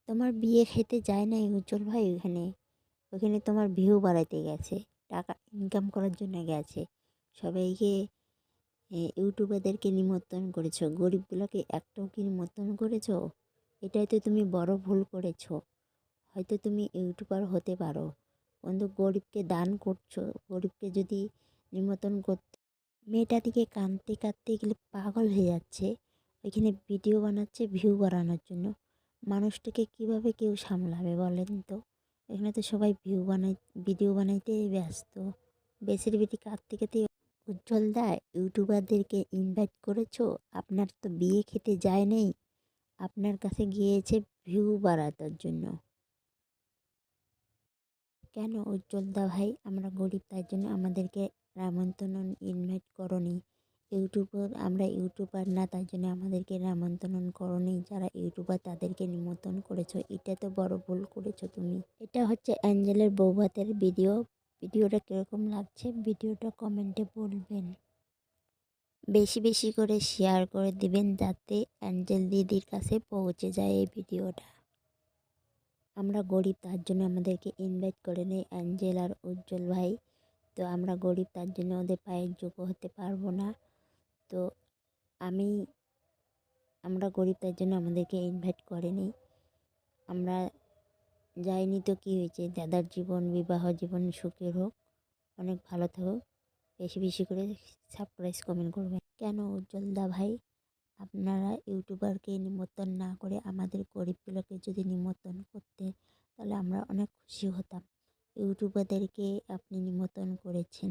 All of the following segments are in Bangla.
তোমার বিয়ে খেতে যায় নাই উজ্জ্বল ভাই ওখানে। ওখানে তোমার ভিউ বাড়াইতে গেছে, টাকা ইনকাম করার জন্য গেছে। সবাইকে ইউটিউবারদেরকে নিমন্ত্রণ করেছো, গরিবগুলোকে একটাও কি নিমন্ত্রণ করেছো? এটাই তো তুমি বড় ভুল করেছো। হয়তো তুমি ইউটিউবার হতে পারো, কিন্তু গরিবকে দান করছো। গরিবকে যদি নিমন্ত্রণ করতে, মেয়েটা দিকে কাঁদতে কাঁদতে গেলে পাগল হয়ে যাচ্ছে। ওইখানে ভিডিও বানাচ্ছে ভিউ বাড়ানোর জন্য। মানুষটাকে কিভাবে কেউ সামলাবে বলেন তো? এখানে তো সবাই ভিডিও বানাইতেই ব্যস্ত। বেসের বেটি কাঁদতে কাঁদতে। উজ্জ্বল দা, ইউটিউবারদেরকে ইনভাইট করেছো? আপনার তো বিয়ে খেতে যায় নেই, আপনার কাছে গিয়েছে ভিউ বাড়ানোর জন্য। কেন উজ্জ্বল দা ভাই, আমরা গরিব তাই জন্য আমাদেরকে আমন্ত্রণ ইনভাইট করনি? আমরা ইউটিউবার না তাই জন্য আমাদেরকে আমন্ত্রণ করনি? যারা ইউটিউবার তাদেরকে নিমন্ত্রণ করেছো, এটা তো বড় ভুল করেছো তুমি। এটা হচ্ছে অ্যাঞ্জেলের বৌভাতের ভিডিও। ভিডিওটা কীরকম লাগছে ভিডিওটা কমেন্টে বলবেন। বেশি বেশি করে শেয়ার করে দিবেন যাতে অ্যাঞ্জেল দিদির কাছে পৌঁছে যায় এই ভিডিওটা। আমরা গরিব তার জন্য আমাদেরকে ইনভাইট করে নেই অ্যাঞ্জেল আর উজ্জ্বল ভাই। তো আমরা গরিব তার জন্য ওদের পায়ের যোগ্য হতে পারবো না। তো আমি আমরা গরিব তার জন্য আমাদেরকে ইনভাইট করেনি। আমরা যাইনি তো কী হয়েছে, দাদার জীবন বিবাহ জীবন সুখের হোক, অনেক ভালো থাকুক। বেশি বেশি করে সাবস্ক্রাইব কমেন্ট করবেন। কেন উজ্জ্বল দা ভাই, আপনারা ইউটিউবারকে নিমন্ত্রণ না করে আমাদের গরিবগুলোকে যদি নিমন্ত্রণ করতে, তাহলে আমরা অনেক খুশি হতাম। ইউটিউবারদেরকে আপনি নিমন্ত্রণ করেছেন,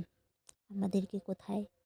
আমাদেরকে কোথায়?